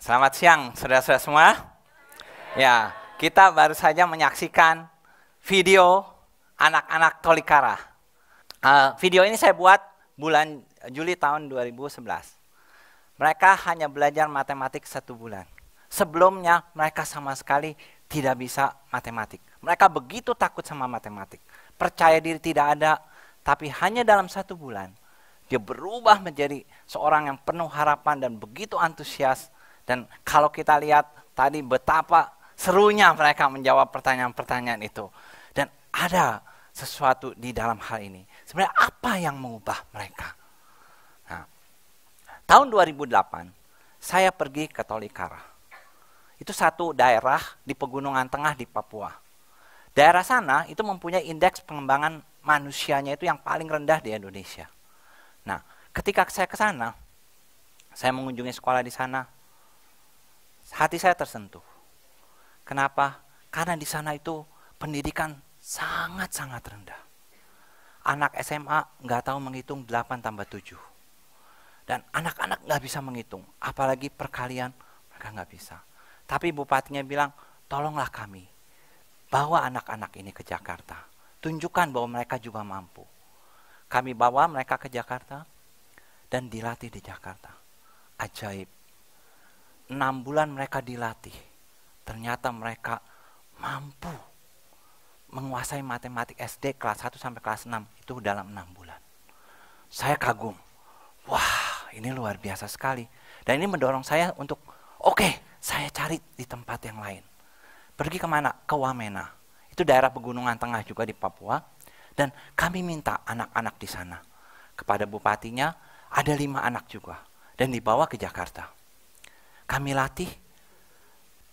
Selamat siang saudara-saudara semua. Ya, kita baru saja menyaksikan video anak-anak Tolikara. Video ini saya buat bulan Juli tahun 2011. Mereka hanya belajar matematik 1 bulan. Sebelumnya mereka sama sekali tidak bisa matematik. Mereka begitu takut sama matematik. Percaya diri tidak ada, tapi hanya dalam 1 bulan dia berubah menjadi seorang yang penuh harapan dan begitu antusias. Dan kalau kita lihat tadi betapa serunya mereka menjawab pertanyaan-pertanyaan itu. Dan ada sesuatu di dalam hal ini. Sebenarnya apa yang mengubah mereka? Nah, tahun 2008 saya pergi ke Tolikara. Itu satu daerah di pegunungan tengah di Papua. Daerah sana itu mempunyai indeks pengembangan manusianya itu yang paling rendah di Indonesia. Nah, ketika saya ke sana, saya mengunjungi sekolah di sana. Hati saya tersentuh. Kenapa? Karena di sana itu pendidikan sangat-sangat rendah. Anak SMA nggak tahu menghitung 8 tambah 7. Dan anak-anak nggak bisa menghitung. Apalagi perkalian, mereka nggak bisa. Tapi bupatinya bilang, tolonglah kami. Bawa anak-anak ini ke Jakarta. Tunjukkan bahwa mereka juga mampu. Kami bawa mereka ke Jakarta dan dilatih di Jakarta. Ajaib. 6 bulan mereka dilatih. Ternyata mereka mampu menguasai matematik SD kelas 1 sampai kelas 6 itu dalam 6 bulan. Saya kagum. Wah, ini luar biasa sekali. Dan ini mendorong saya untuk, oke, saya cari di tempat yang lain. Pergi kemana? Ke Wamena. Itu daerah pegunungan tengah juga di Papua. Dan kami minta anak-anak di sana. Kepada bupatinya, ada 5 anak juga. Dan dibawa ke Jakarta. Kami latih,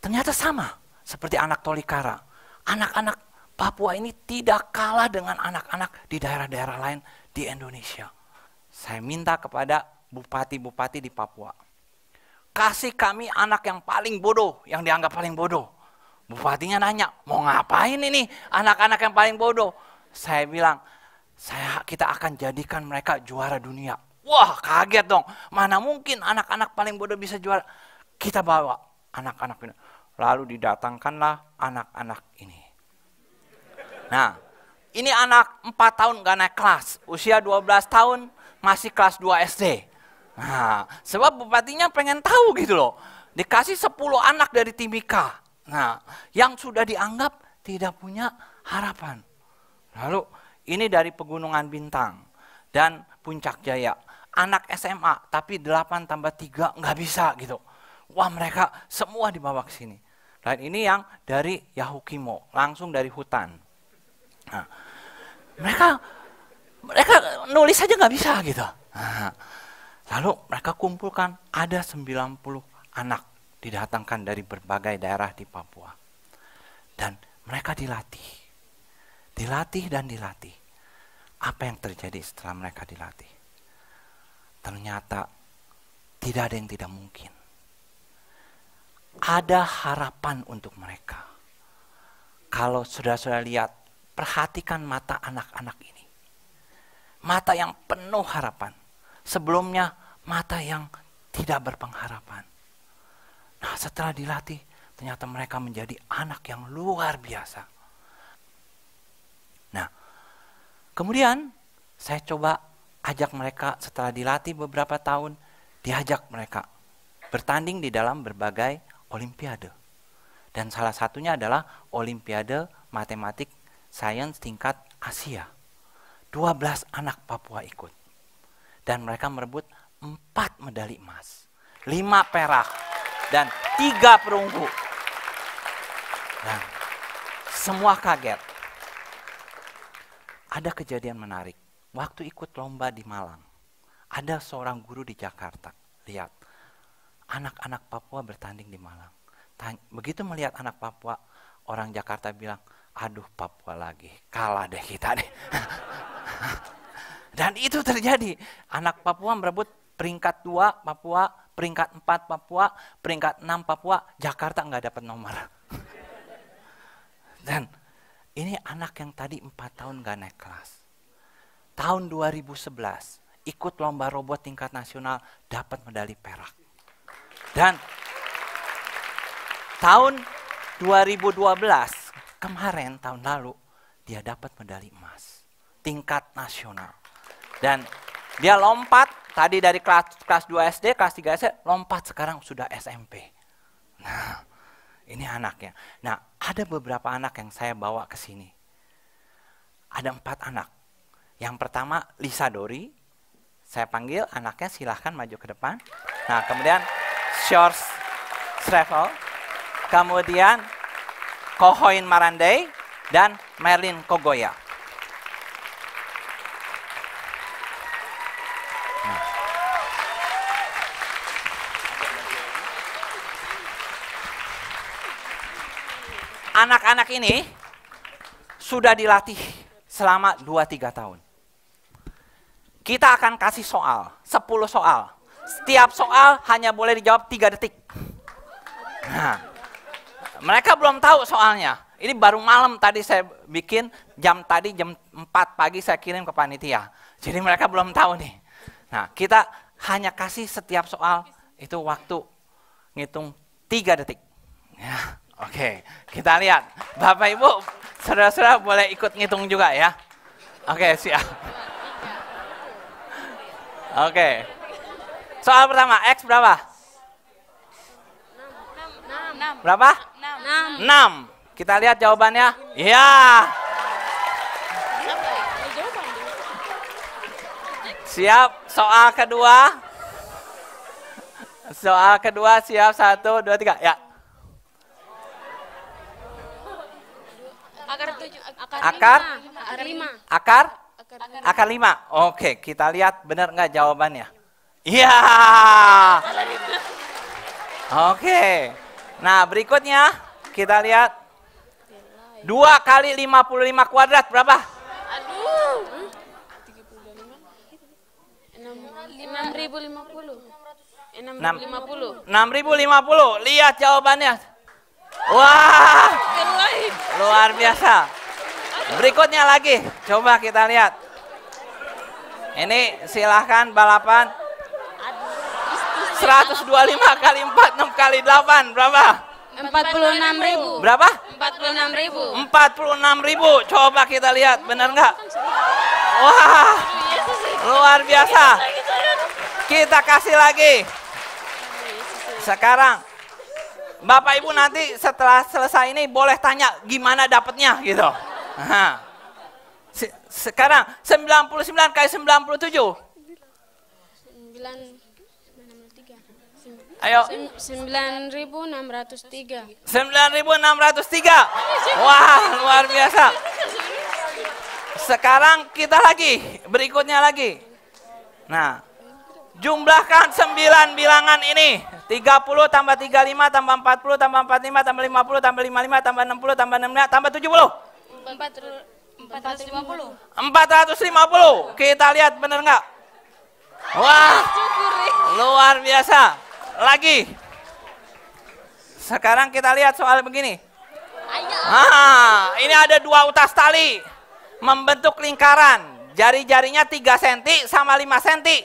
ternyata sama seperti anak Tolikara. Anak-anak Papua ini tidak kalah dengan anak-anak di daerah-daerah lain di Indonesia. Saya minta kepada bupati-bupati di Papua, kasih kami anak yang paling bodoh, yang dianggap paling bodoh. Bupatinya nanya, mau ngapain ini anak-anak yang paling bodoh? Saya bilang, kita akan jadikan mereka juara dunia. Wah, kaget dong, mana mungkin anak-anak paling bodoh bisa juara. Kita bawa anak-anak ini. Lalu didatangkanlah anak-anak ini. Nah, ini anak 4 tahun gak naik kelas. Usia 12 tahun masih kelas 2 SD. Nah, sebab bupatinya pengen tahu gitu loh. Dikasih 10 anak dari Timika. Nah, yang sudah dianggap tidak punya harapan. Lalu ini dari Pegunungan Bintang dan Puncak Jaya. Anak SMA tapi 8 tambah 3 nggak bisa gitu. Wah, mereka semua dibawa ke sini. Dan ini yang dari Yahukimo, langsung dari hutan. Nah, mereka nulis saja nggak bisa gitu. Nah, lalu mereka kumpulkan ada 90 anak didatangkan dari berbagai daerah di Papua. Dan mereka dilatih. Dilatih dan dilatih. Apa yang terjadi setelah mereka dilatih? Ternyata tidak ada yang tidak mungkin. Ada harapan untuk mereka. Kalau saudara-saudara lihat, perhatikan mata anak-anak ini. Mata yang penuh harapan. Sebelumnya mata yang tidak berpengharapan. Nah, setelah dilatih, ternyata mereka menjadi anak yang luar biasa. Nah, kemudian saya coba ajak mereka setelah dilatih beberapa tahun, diajak mereka bertanding di dalam berbagai olimpiade. Dan salah satunya adalah Olimpiade Matematik Sains tingkat Asia. 12 anak Papua ikut. Dan mereka merebut 4 medali emas, 5 perak, dan 3 perunggu. Dan semua kaget. Ada kejadian menarik. Waktu ikut lomba di Malang, ada seorang guru di Jakarta. Lihat, anak-anak Papua bertanding di Malang. Begitu melihat anak Papua, orang Jakarta bilang, aduh Papua lagi, kalah deh kita deh. Dan itu terjadi. Anak Papua merebut peringkat 2 Papua, peringkat 4 Papua, peringkat 6 Papua, Jakarta nggak dapat nomor. Dan ini anak yang tadi 4 tahun nggak naik kelas. Tahun 2011, ikut lomba robot tingkat nasional, dapat medali perak. Dan tahun 2012, kemarin tahun lalu, dia dapat medali emas tingkat nasional. Dan dia lompat tadi dari kelas 2 SD, kelas 3 SD, lompat sekarang sudah SMP. Nah, ini anaknya. Nah, ada beberapa anak yang saya bawa ke sini. Ada 4 anak. Yang pertama Lisa Dori. Saya panggil anaknya, silahkan maju ke depan. Nah, kemudian Shores Travel. Kemudian Kohoin Marandai dan Merlin Kogoya. Anak-anak ini sudah dilatih selama 2-3 tahun. Kita akan kasih soal, 10 soal. Setiap soal hanya boleh dijawab 3 detik. Nah, mereka belum tahu soalnya. Ini baru malam tadi saya bikin, jam 4 pagi saya kirim ke panitia. Jadi mereka belum tahu nih. Nah, kita hanya kasih setiap soal itu waktu ngitung 3 detik. Ya. Oke, kita lihat. Bapak Ibu, saudara-saudara boleh ikut ngitung juga ya. Oke, siap. Oke. Soal pertama, X berapa? 6. Berapa? 6. Kita lihat jawabannya. Iya. Siap, soal kedua. Soal kedua siap, 1, 2, 3, ya. Akar 5. Akar 5. Oke, kita lihat benar nggak jawabannya. Iya. Oke. Nah, berikutnya kita lihat 2 kali 55 kuadrat berapa? Aduh. 6.050. 6.050. Lihat jawabannya. Wah. Luar biasa. Berikutnya lagi, coba kita lihat. Ini silahkan balapan. 125 kali 4, 6 kali 8, berapa? 46.000. Berapa? 46.000. 46.000. Coba kita lihat, benar nggak? Wah, luar biasa. Kita kasih lagi. Sekarang, Bapak Ibu nanti setelah selesai ini boleh tanya gimana dapatnya gitu. Nah, sekarang 99 kali 97. 9.603. Ayo. 9.603. 9.603. Wah, luar biasa. Sekarang kita lagi, berikutnya lagi. Nah, jumlahkan 9 bilangan ini. 30 tambah 35 tambah 40 tambah 45 tambah 50 tambah 55 tambah 60 tambah 65 tambah 70. 450. 450. Kita lihat benar nggak? Wah, luar biasa. Lagi. Sekarang kita lihat soal begini. Ini ada 2 utas tali membentuk lingkaran. Jari-jarinya 3 cm sama 5 cm.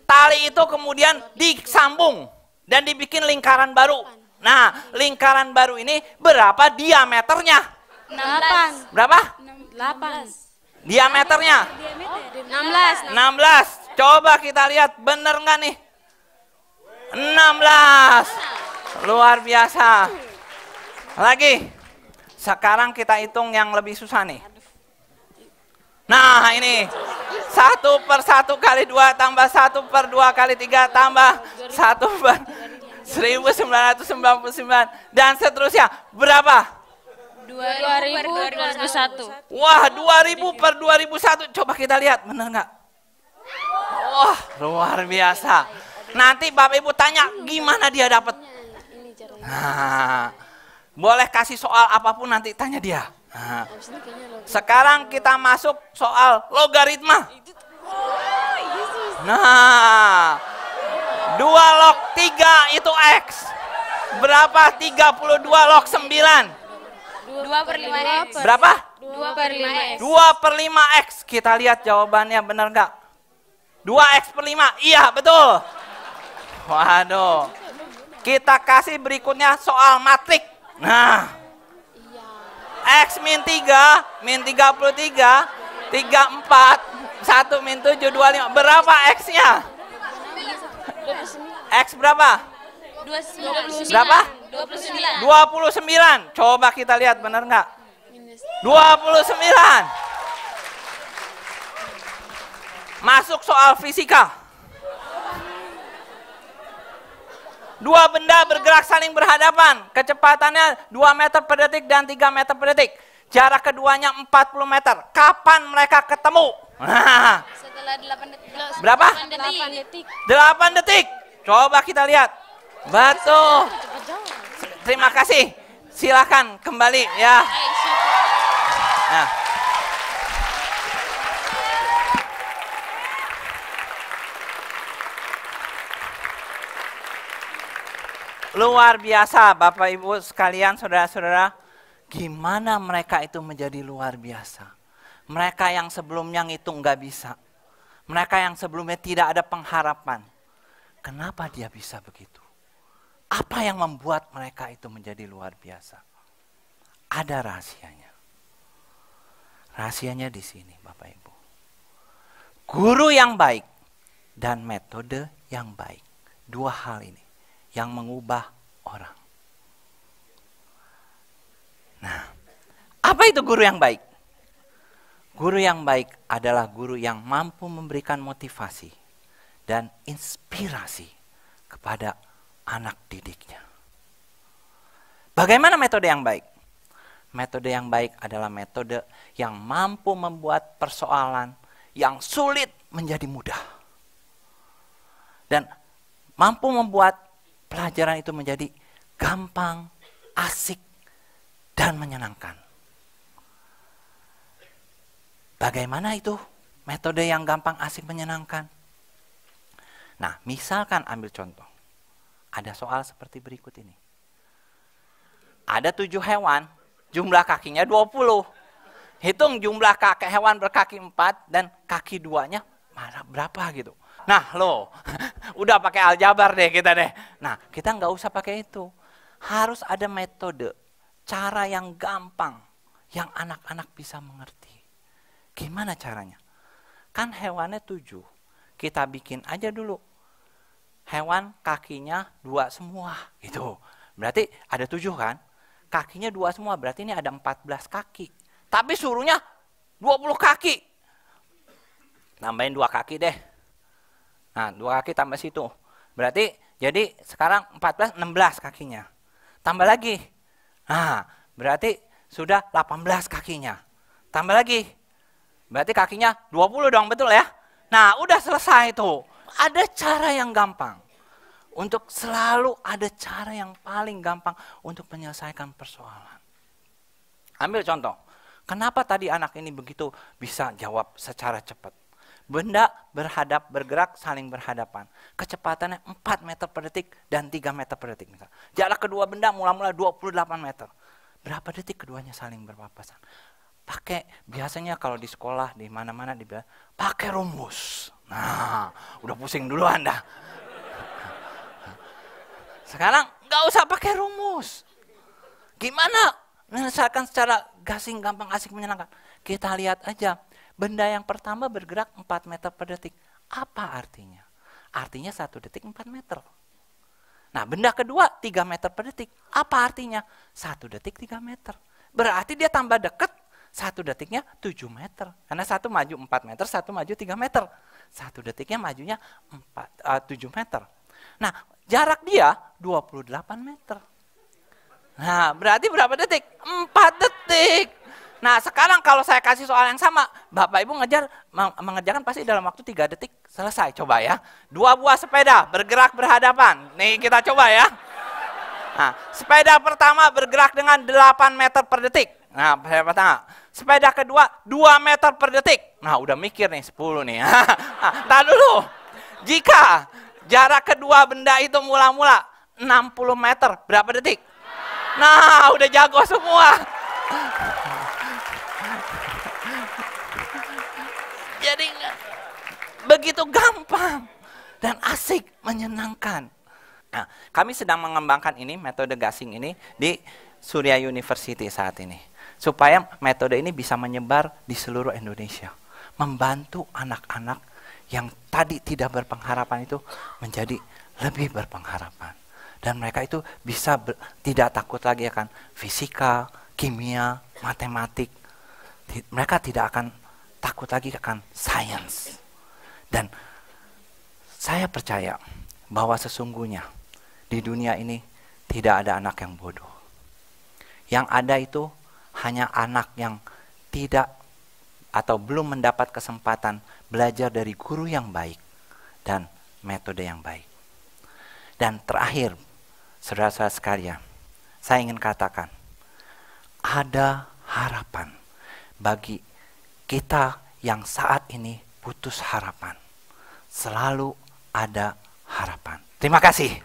Tali itu kemudian disambung dan dibikin lingkaran baru. Nah, lingkaran baru ini berapa diameternya? 8. Berapa? 8. Diameternya? 16. Coba kita lihat bener nggak nih? 16. Luar biasa. Lagi. Sekarang kita hitung yang lebih susah nih. Nah ini. 1 per 1 kali 2 tambah 1 per 2 kali 3 tambah 1 per 1999 dan seterusnya. Berapa? 2001. Wah, 2000 per 2001. Coba kita lihat, benar nggak? Wah, luar biasa. Nanti Bapak Ibu tanya, gimana dia dapat? Nah, boleh kasih soal apapun nanti tanya dia. Nah, sekarang kita masuk soal logaritma. Nah, 2 log 3 itu X. Berapa 32 log 9? 2 per 5 X. Berapa? 2 per 5 X. 2 per 5 X. Kita lihat jawabannya benar nggak? 2 X per 5. Iya, betul. Waduh. Kita kasih berikutnya soal matrik. Nah. X min 3, min 33, 34, 1 min 7, 25. Berapa X-nya? X berapa? 29. Berapa? 29. 29. Coba kita lihat benar nggak? 29. Masuk soal fisika. 2 benda bergerak saling berhadapan. Kecepatannya 2 meter per detik dan 3 meter per detik. Jarak keduanya 40 meter. Kapan mereka ketemu? Nah. Setelah 8 detik. Berapa? 8 detik. 8 detik. Coba kita lihat. Betul. Terima kasih. Silakan kembali ya. Nah. Luar biasa Bapak Ibu sekalian, saudara-saudara. Gimana mereka itu menjadi luar biasa. Mereka yang sebelumnya ngitung nggak bisa. Mereka yang sebelumnya tidak ada pengharapan. Kenapa dia bisa begitu? Apa yang membuat mereka itu menjadi luar biasa? Ada rahasianya. Rahasianya di sini Bapak Ibu. Guru yang baik dan metode yang baik. 2 hal ini yang mengubah orang. Nah, apa itu guru yang baik? Guru yang baik adalah guru yang mampu memberikan motivasi dan inspirasi kepada anak didiknya. Bagaimana metode yang baik? Metode yang baik adalah metode yang mampu membuat persoalan yang sulit menjadi mudah. Dan mampu membuat pelajaran itu menjadi gampang, asik, dan menyenangkan. Bagaimana itu metode yang gampang, asik, menyenangkan? Nah, misalkan ambil contoh. Ada soal seperti berikut ini. Ada 7 hewan, jumlah kakinya 20. Hitung jumlah kaki hewan berkaki 4 dan kaki 2-nya berapa gitu. Nah loh, udah pakai aljabar deh kita deh. Nah kita nggak usah pakai itu. Harus ada metode, cara yang gampang, yang anak-anak bisa mengerti. Gimana caranya? Kan hewannya 7, kita bikin aja dulu. Hewan kakinya 2 semua gitu. Berarti ada 7 kan? Kakinya 2 semua, berarti ini ada 14 kaki. Tapi suruhnya 20 kaki. Nambahin 2 kaki deh. Nah, 2 kaki tambah situ. Berarti jadi sekarang 14, 16 kakinya. Tambah lagi. Nah, berarti sudah 18 kakinya. Tambah lagi. Berarti kakinya 20 dong, betul ya? Nah, udah selesai tuh. Ada cara yang gampang. Untuk selalu ada cara yang paling gampang untuk menyelesaikan persoalan. Ambil contoh. Kenapa tadi anak ini begitu bisa jawab secara cepat? Benda bergerak saling berhadapan. Kecepatannya 4 meter per detik dan 3 meter per detik. Misal. Jarak kedua benda mula-mula 28 meter. Berapa detik keduanya saling berpapasan? Biasanya kalau di sekolah, di mana-mana dibilang, pakai rumus. Nah, udah pusing dulu Anda. Sekarang nggak usah pakai rumus. Gimana menyelesaikan secara gasing, gampang, asik, menyenangkan? Kita lihat aja. Benda yang pertama bergerak 4 meter per detik. Apa artinya? Artinya 1 detik 4 meter. Nah, benda kedua 3 meter per detik. Apa artinya? 1 detik 3 meter. Berarti dia tambah dekat, 1 detiknya 7 meter. Karena satu maju 4 meter, satu maju 3 meter. 1 detiknya majunya 7 meter. Nah, jarak dia 28 meter. Nah, berarti berapa detik? 4 detik. Nah, sekarang kalau saya kasih soal yang sama, Bapak Ibu mengerjakan pasti dalam waktu 3 detik selesai. Coba ya. 2 buah sepeda bergerak berhadapan. Nih kita coba ya. Nah, sepeda pertama bergerak dengan 8 meter per detik. Nah, sepeda pertama. Sepeda kedua 2 meter per detik. Nah, udah mikir nih 10 nih. Nah, dulu. Jika jarak kedua benda itu mula-mula 60 meter, berapa detik? Nah, udah jago semua. Jadi begitu gampang dan asik, menyenangkan. Nah, kami sedang mengembangkan ini, metode gasing ini di Surya University saat ini. Supaya metode ini bisa menyebar di seluruh Indonesia. Membantu anak-anak yang tadi tidak berpengharapan itu menjadi lebih berpengharapan. Dan mereka itu bisa tidak takut lagi akan fisika, kimia, matematik. Mereka tidak akan takut lagi akan sains. Dan saya percaya bahwa sesungguhnya di dunia ini tidak ada anak yang bodoh. Yang ada itu hanya anak yang tidak atau belum mendapat kesempatan belajar dari guru yang baik dan metode yang baik. Dan terakhir, saudara-saudara sekalian, saya ingin katakan, ada harapan bagi kita yang saat ini putus harapan. Selalu ada harapan. Terima kasih.